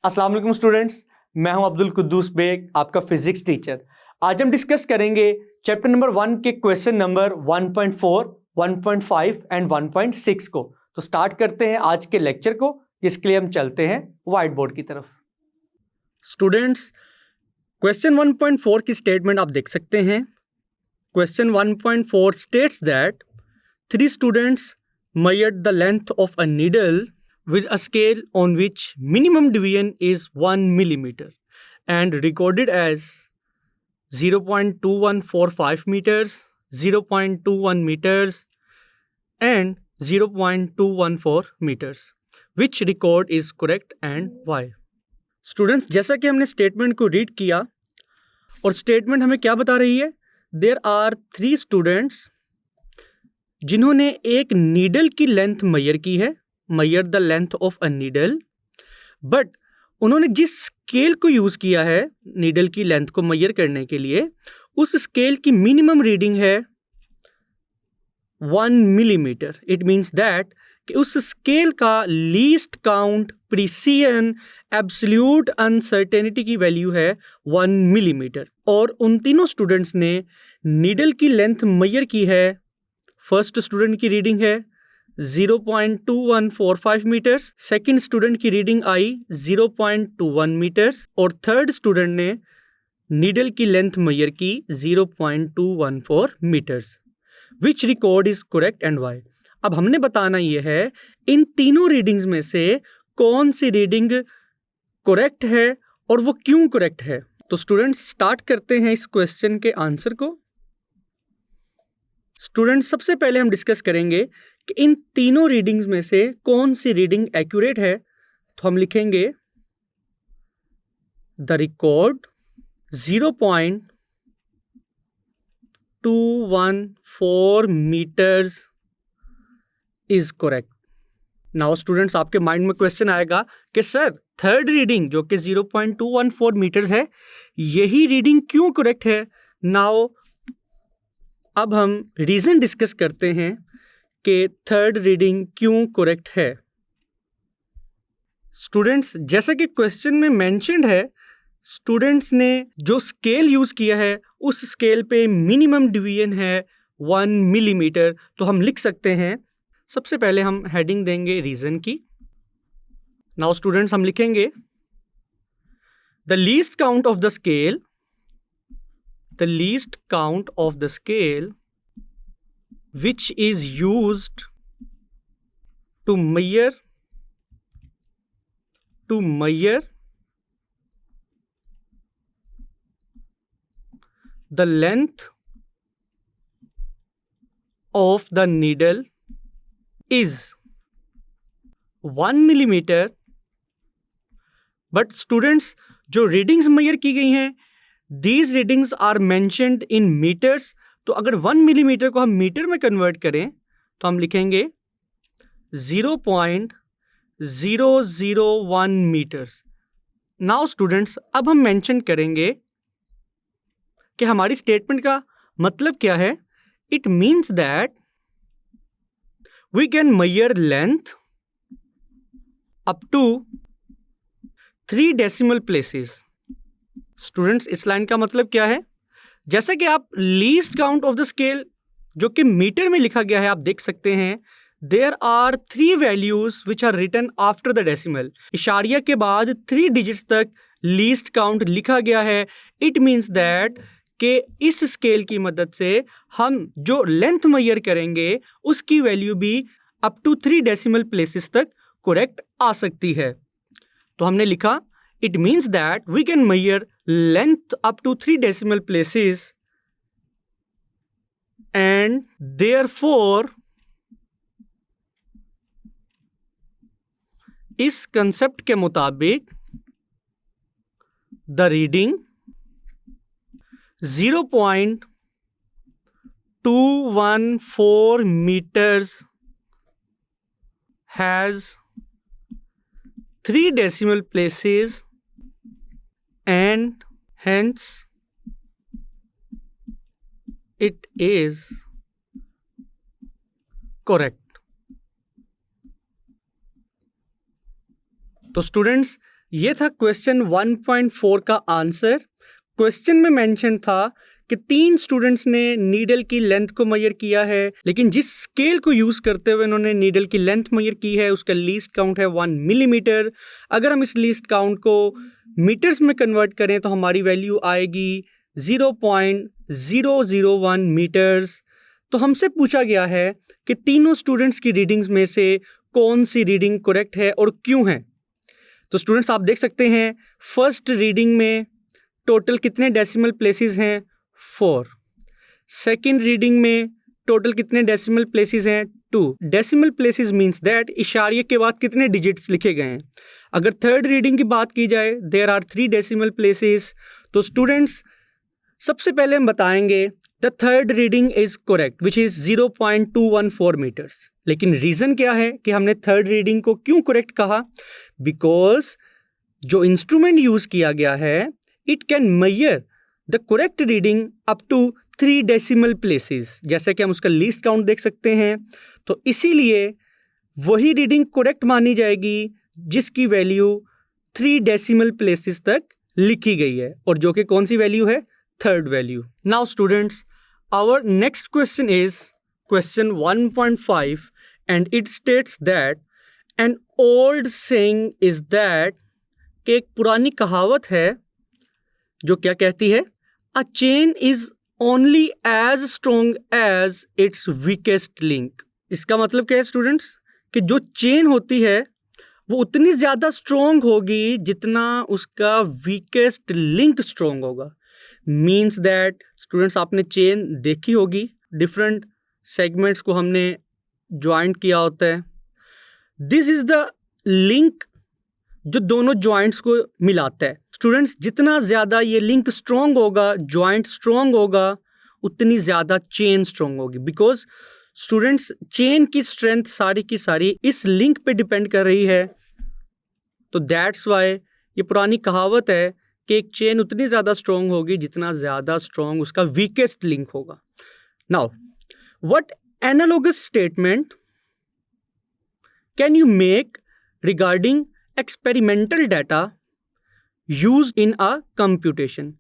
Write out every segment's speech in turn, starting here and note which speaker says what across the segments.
Speaker 1: अस्सलाम वालेकुम स्टूडेंट्स, मैं हूं अब्दुल कुद्दूस बेग, आपका फिजिक्स टीचर। आज हम डिस्कस करेंगे चैप्टर नंबर 1 के क्वेश्चन नंबर 1.4, 1.5 एंड 1.6 को। तो स्टार्ट करते हैं आज के लेक्चर को, जिसके लिए हम चलते हैं व्हाइट बोर्ड की तरफ। स्टूडेंट्स, क्वेश्चन 1.4 की स्टेटमेंट आप देख सकते हैं। Question 1.4 states that 3 students measured the length of a needle with a scale on which minimum deviation is 1 millimeter and recorded as 0.2145 meters, 0.21 meters and 0.214 meters. Which record is correct and why? Students, जैसा कि हमने statement को read किया और statement हमें क्या बता रही है, देयर आर 3 स्टूडेंट्स जिन्होंने एक नीडल की लेंथ मेजर की है, measure the length of a needle, but उन्होंने जिस स्केल को यूज़ किया है नीडल की लेंथ को मेजर करने के लिए, उस स्केल की मिनिमम रीडिंग है 1 मिलीमीटर। इट मीन्स दैट कि उस स्केल का least count, precision, absolute uncertainty की वैल्यू है 1 मिलीमीटर। और उन तीनों स्टूडेंट्स ने नीडल की लेंथ मेजर की है। फर्स्ट स्टूडेंट की रीडिंग है 0.2145 मीटर्स, सेकंड स्टूडेंट की रीडिंग आई 0.21 मीटर्स और थर्ड स्टूडेंट ने नीडल की लेंथ मेजर की 0.214 metres. Which record is correct and why? अब हमने बताना यह है इन तीनों रीडिंग्स में से कौन सी रीडिंग करेक्ट है और वो क्यों करेक्ट है। तो स्टूडेंट्स, स्टार्ट करते हैं इस क्वेश्चन के आंसर को। स्टूडेंट्स, सबसे पहले हम डिस्कस करेंगे कि इन तीनों रीडिंग्स में से कौन सी रीडिंग एक्यूरेट है। तो हम लिखेंगे the record 0.214 metres is correct. Now students, आपके माइंड में क्वेश्चन आएगा कि सर थर्ड रीडिंग जो कि 0.214 मीटर्स है, यही रीडिंग क्यों करेक्ट है। नाउ अब हम रीजन डिस्कस करते हैं कि थर्ड रीडिंग क्यों करेक्ट है। स्टूडेंट्स, जैसा कि क्वेश्चन में मेंशन्ड है, स्टूडेंट्स ने जो स्केल यूज किया है उस स्केल पे मिनिमम डिवीजन है 1 मिलीमीटर। तो हम लिख सकते हैं, सबसे पहले हम हेडिंग देंगे रीजन की। नाउ स्टूडेंट्स, हम लिखेंगे the least count of the scale, the least count of the scale which is used to measure the length of the needle is 1 millimeter। But students, जो रीडिंग्स मेजर की गई हैं, These readings are mentioned in meters। तो अगर 1 millimetre को हम metre में convert करें तो हम लिखेंगे 0.001 मीटर्स। नाउ स्टूडेंट्स, अब हम मेंशन करेंगे कि हमारी स्टेटमेंट का मतलब क्या है। It means that we can measure length up to 3 decimal places. Students, इस लाइन का मतलब क्या है, जैसा कि आप least count of the scale जो कि मीटर में लिखा गया है, आप देख सकते हैं there are 3 values which are written after the decimal. इशारिया के बाद 3 डिजिट्स तक लीस्ट काउंट लिखा गया है। इट मीन्स दैट कि इस स्केल की मदद से हम जो लेंथ मेजर करेंगे उसकी वैल्यू भी अप टू 3 डेसिमल प्लेसेस तक करेक्ट आ सकती है। तो हमने लिखा it means that we can measure length up to 3 decimal places and therefore इस कंसेप्ट के मुताबिक the reading 0.214 meters has 3 decimal places and hence it is correct। तो स्टूडेंट्स, ये था क्वेश्चन 1.4 का आंसर। क्वेश्चन में मेंशन था कि 3 स्टूडेंट्स ने नीडल की लेंथ को मेजर किया है, लेकिन जिस स्केल को यूज करते हुए उन्होंने नीडल की लेंथ मेजर की है उसका लीस्ट काउंट है 1 मिलीमीटर। अगर हम इस लीस्ट काउंट को मीटर्स में कन्वर्ट करें तो हमारी वैल्यू आएगी 0.001 मीटर्स। तो हमसे पूछा गया है कि तीनों स्टूडेंट्स की रीडिंग्स में से कौन सी रीडिंग करेक्ट है और क्यों है। तो स्टूडेंट्स आप देख सकते हैं फर्स्ट रीडिंग में टोटल कितने डेसिमल प्लेसेस हैं, 4। सेकेंड रीडिंग में टोटल कितने डेसिमल प्लेसेस हैं, 2। डेसिमल प्लेसेस मींस दैट इशारे के बाद कितने डिजिट्स लिखे गए हैं। अगर थर्ड रीडिंग की बात की जाए देयर आर 3 डेसिमल प्लेसेस। तो स्टूडेंट्स सबसे पहले हम बताएंगे the third reading is correct which is 0.214 metres. लेकिन रीज़न क्या है कि हमने थर्ड रीडिंग को क्यों करेक्ट कहा? बिकॉज जो इंस्ट्रूमेंट यूज किया गया है it can measure the correct reading up to 3 decimal places. जैसे कि हम उसका लीस्ट काउंट देख सकते हैं, तो इसीलिए वही रीडिंग करेक्ट मानी जाएगी जिसकी वैल्यू 3 डेसिमल प्लेसेस तक लिखी गई है, और जो कि कौन सी वैल्यू है, third value. Now students our next question is question 1.5 and it states that an old saying is that कि एक पुरानी कहावत है जो क्या कहती है, a chain is only as strong as its weakest link. इसका मतलब क्या है स्टूडेंट्स कि जो चेन होती है वो उतनी ज़्यादा स्ट्रोंग होगी जितना उसका वीकेस्ट लिंक स्ट्रोंग होगा। मीन्स दैट स्टूडेंट्स आपने चेन देखी होगी, डिफरेंट सेगमेंट्स को हमने ज्वाइंट किया होता है। दिस इज द लिंक जो दोनों ज्वाइंट्स को मिलाता है। स्टूडेंट्स जितना ज़्यादा ये लिंक स्ट्रोंग होगा, ज्वाइंट स्ट्रोंग होगा, उतनी ज़्यादा चेन स्ट्रोंग होगी। बिकॉज स्टूडेंट्स चेन की स्ट्रेंथ सारी की सारी इस लिंक पे डिपेंड कर रही है। तो दैट्स वाई ये पुरानी कहावत है कि एक चेन उतनी ज़्यादा स्ट्रोंग होगी जितना ज़्यादा स्ट्रोंग उसका वीकेस्ट लिंक होगा। Now what analogous statement can you make regarding experimental data used in a computation?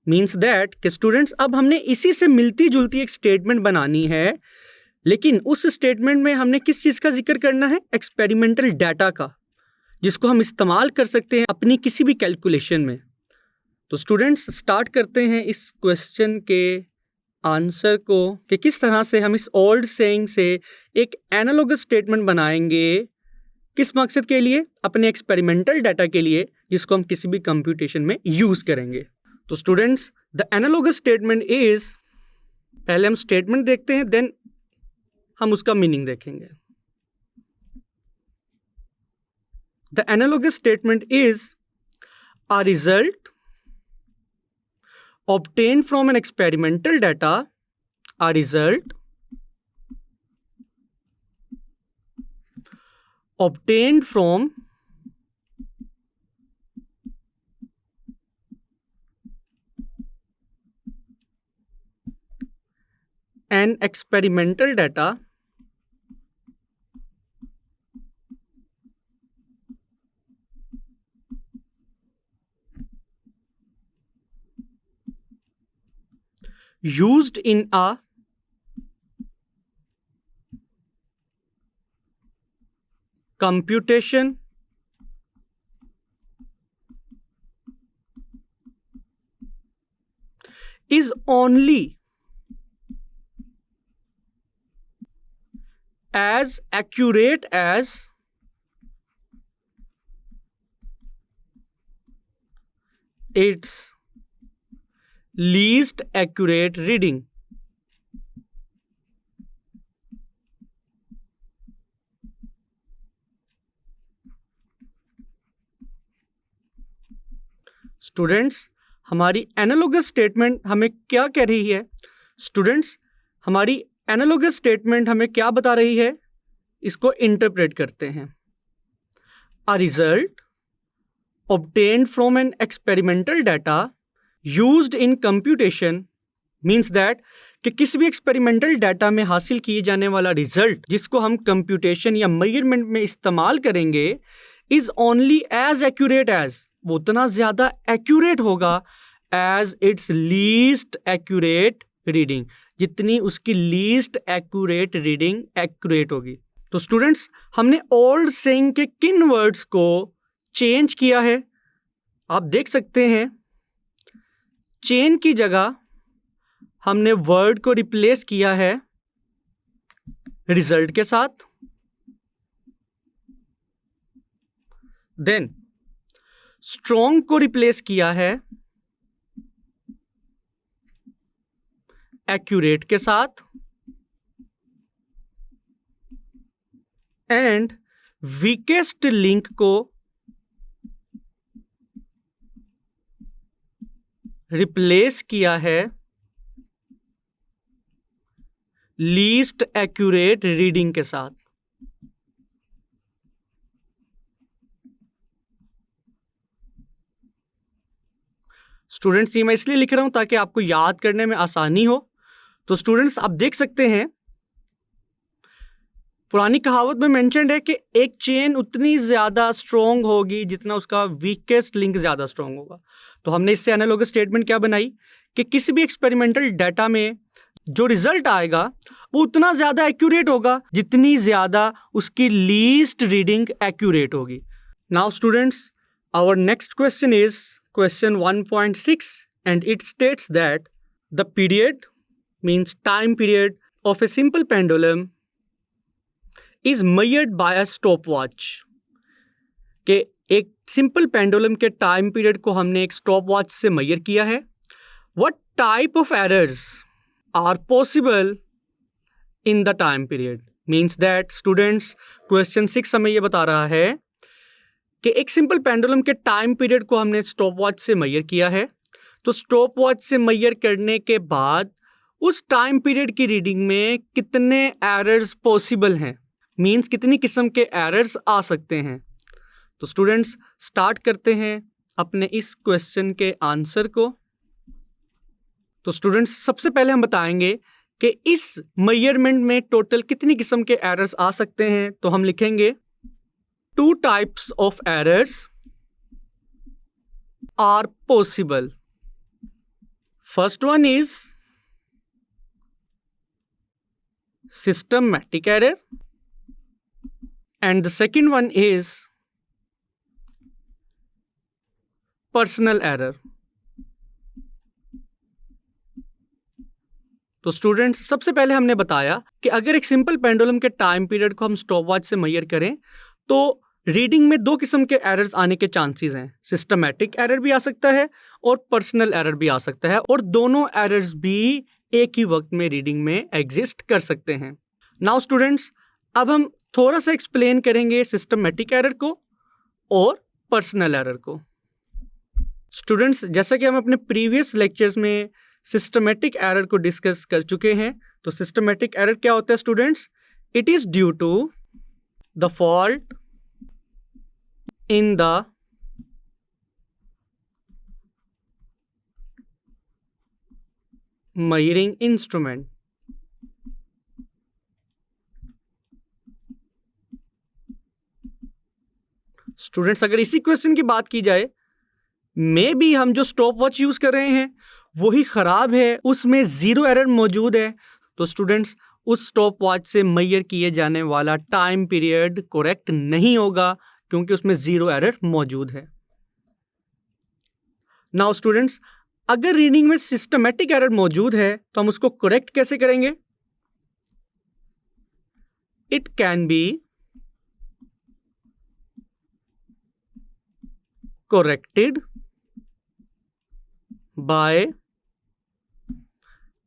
Speaker 1: Means that कि स्टूडेंट्स अब हमने इसी से मिलती जुलती एक स्टेटमेंट बनानी है, लेकिन उस स्टेटमेंट में हमने किस चीज़ का जिक्र करना है, एक्सपेरिमेंटल डाटा का, जिसको हम इस्तेमाल कर सकते हैं अपनी किसी भी कैलकुलेशन में। तो स्टूडेंट्स स्टार्ट करते हैं इस क्वेश्चन के आंसर को कि किस तरह से हम इस ओल्ड सेइंग से एक एनालॉगस स्टेटमेंट बनाएंगे। किस मकसद के लिए? अपने एक्सपेरिमेंटल डाटा के लिए, जिसको हम किसी भी कंप्यूटेशन में यूज करेंगे। तो students the analogous statement is, पहले हम स्टेटमेंट देखते हैं देन हम उसका मीनिंग देखेंगे। The analogous statement is a result obtained from an experimental data, a result obtained from an experimental data used in a computation is only as accurate as its least accurate reading. Students हमारी analogous statement हमें क्या कह रही है? Students हमारी analogous statement हमें क्या बता रही है? इसको इंटरप्रेट करते हैं। A result obtained from an experimental data used in computation means that कि किसी भी एक्सपेरिमेंटल डाटा में हासिल किए जाने वाला रिजल्ट जिसको हम कंप्यूटेशन या मेजरमेंट में इस्तेमाल करेंगे is only as accurate as, वो उतना ज्यादा एक्यूरेट होगा as its least accurate reading, जितनी उसकी लीस्ट एक्यूरेट रीडिंग एक्यूरेट होगी। तो स्टूडेंट्स, हमने ओल्ड सेइंग के किन वर्ड्स को चेंज किया है? आप देख सकते हैं, चेन की जगह हमने वर्ड को रिप्लेस किया है रिजल्ट के साथ। देन स्ट्रॉन्ग को रिप्लेस किया है एक्यूरेट के साथ, एंड वीकेस्ट लिंक को रिप्लेस किया है लीस्ट एक्यूरेट रीडिंग के साथ। स्टूडेंट्स, ये मैं इसलिए लिख रहा हूं ताकि आपको याद करने में आसानी हो। तो स्टूडेंट्स, आप देख सकते हैं, पुरानी कहावत में मेंशन्ड है कि एक चेन उतनी ज्यादा स्ट्रॉन्ग होगी जितना उसका वीकेस्ट लिंक ज्यादा स्ट्रॉन्ग होगा। तो हमने इससे एनालॉगस स्टेटमेंट क्या बनाई कि किसी भी एक्सपेरिमेंटल डाटा में जो रिजल्ट आएगा वो उतना ज्यादा एक्यूरेट होगा जितनी ज्यादा उसकी लीस्ट रीडिंग एक्यूरेट होगी। Now students, our next question is question 1.6 and it states that the period, means time period, of a simple pendulum is measured by a stopwatch। कि एक सिंपल पेंडुलम के time period को हमने एक stopwatch से measure किया है। What type of errors are possible in the time period? Means that students, question 6 हमें ये बता रहा है कि एक सिंपल पेंडुलम के टाइम पीरियड को हमने स्टॉप वॉच से मेजर किया है। तो स्टॉप वॉच से मेजर करने के बाद उस टाइम पीरियड की रीडिंग में कितने एरर्स पॉसिबल हैं, मीन्स कितनी किस्म के एरर्स आ सकते हैं। तो स्टूडेंट्स, स्टार्ट करते हैं अपने इस क्वेश्चन के आंसर को। तो स्टूडेंट्स, सबसे पहले हम बताएंगे कि इस मेजरमेंट में टोटल कितनी किस्म के एरर्स आ सकते हैं। तो हम लिखेंगे 2 types of errors are possible. First one is systematic error and the second one is personal error. तो स्टूडेंट्स, सबसे पहले हमने बताया कि अगर एक सिंपल पेंडुलम के टाइम पीरियड को हम स्टॉप वॉच से मेजर करें तो रीडिंग में 2 किस्म के एरर्स आने के चांसेस हैं। सिस्टमैटिक एरर भी आ सकता है और पर्सनल एरर भी आ सकता है, और दोनों एरर्स भी एक ही वक्त में रीडिंग में एग्जिस्ट कर सकते हैं। नाउ स्टूडेंट्स, अब हम थोड़ा सा एक्सप्लेन करेंगे सिस्टमैटिक एरर को और पर्सनल एरर को। स्टूडेंट्स, जैसा कि हम अपने प्रीवियस लेक्चर्स में सिस्टमैटिक एरर को डिस्कस कर चुके हैं, तो सिस्टमैटिक एरर क्या होता है students? It is due to the fault in the measuring instrument। Students, अगर इसी क्वेश्चन की बात की जाए, मे बी हम जो स्टॉप वॉच यूज कर रहे हैं वही खराब है, उसमें 0 एरर मौजूद है, तो स्टूडेंट्स उस स्टॉप वॉच से मेजर किए जाने वाला टाइम पीरियड करेक्ट नहीं होगा क्योंकि उसमें 0 एरर मौजूद है। नाउ स्टूडेंट्स, अगर रीडिंग में सिस्टमैटिक एरर मौजूद है तो हम उसको करेक्ट कैसे करेंगे? It can be corrected by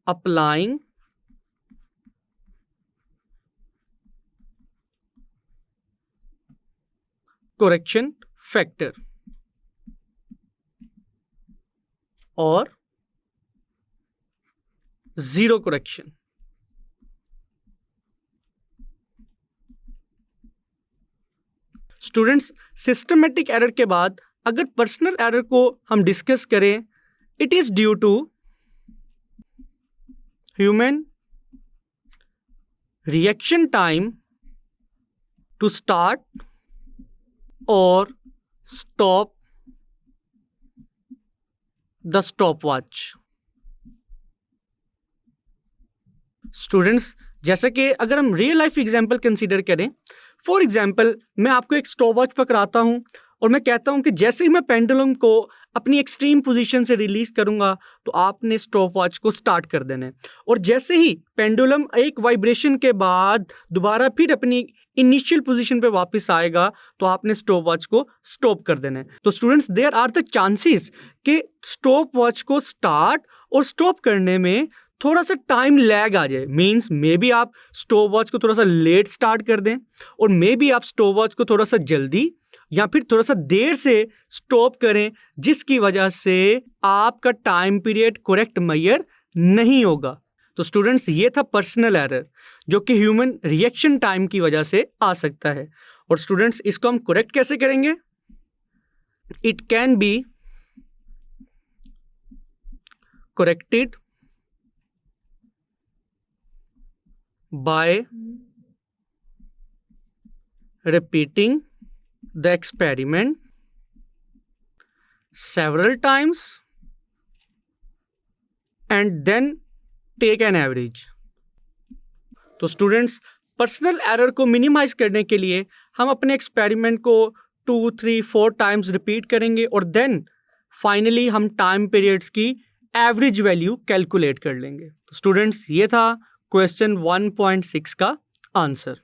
Speaker 1: applying correction factor और 0 correction। स्टूडेंट्स, सिस्टमैटिक एरर के बाद अगर पर्सनल एरर को हम डिस्कस करें, it is due to human reaction time to start और स्टॉप द स्टॉपवॉच। स्टूडेंट्स, जैसे कि अगर हम रियल लाइफ एग्जांपल कंसीडर करें, फॉर एग्जांपल मैं आपको एक स्टॉपवॉच पकड़ाता हूं और मैं कहता हूं कि जैसे ही मैं पेंडुलम को अपनी एक्सट्रीम पोजीशन से रिलीज करूंगा तो आपने स्टॉपवॉच को स्टार्ट कर देना है, और जैसे ही पेंडुलम एक वाइब्रेशन के बाद दोबारा फिर अपनी इनिशियल पोजीशन पे वापस आएगा तो आपने स्टॉपवॉच को स्टॉप कर देना है। तो students, there are the chances कि स्टॉपवॉच को स्टार्ट और स्टॉप करने में थोड़ा सा टाइम लैग आ जाए। मीन्स मे बी आप स्टॉपवॉच को थोड़ा सा लेट स्टार्ट कर दें, और मे बी आप स्टॉपवॉच को थोड़ा सा जल्दी या फिर थोड़ा सा देर से स्टॉप करें, जिसकी वजह से आपका टाइम पीरियड करेक्ट मेजर नहीं होगा। तो स्टूडेंट्स, ये था पर्सनल एरर जो कि ह्यूमन रिएक्शन टाइम की वजह से आ सकता है। और स्टूडेंट्स, इसको हम करेक्ट कैसे करेंगे? It can be corrected by repeating the experiment several times and then take an average। तो स्टूडेंट्स, पर्सनल एरर को मिनिमाइज करने के लिए हम अपने एक्सपेरिमेंट को 2, 3, 4 टाइम्स रिपीट करेंगे और देन फाइनली हम टाइम पीरियड्स की एवरेज वैल्यू कैलकुलेट कर लेंगे। तो स्टूडेंट्स, ये था क्वेश्चन 1.6 का आंसर।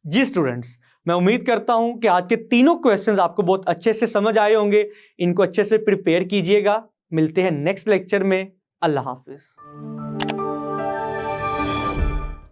Speaker 1: जी स्टूडेंट्स, मैं उम्मीद करता हूं कि आज के तीनों क्वेश्चंस आपको बहुत अच्छे से समझ आए होंगे। इनको अच्छे से प्रिपेयर कीजिएगा। मिलते हैं नेक्स्ट लेक्चर में। अल्लाह हाफिज।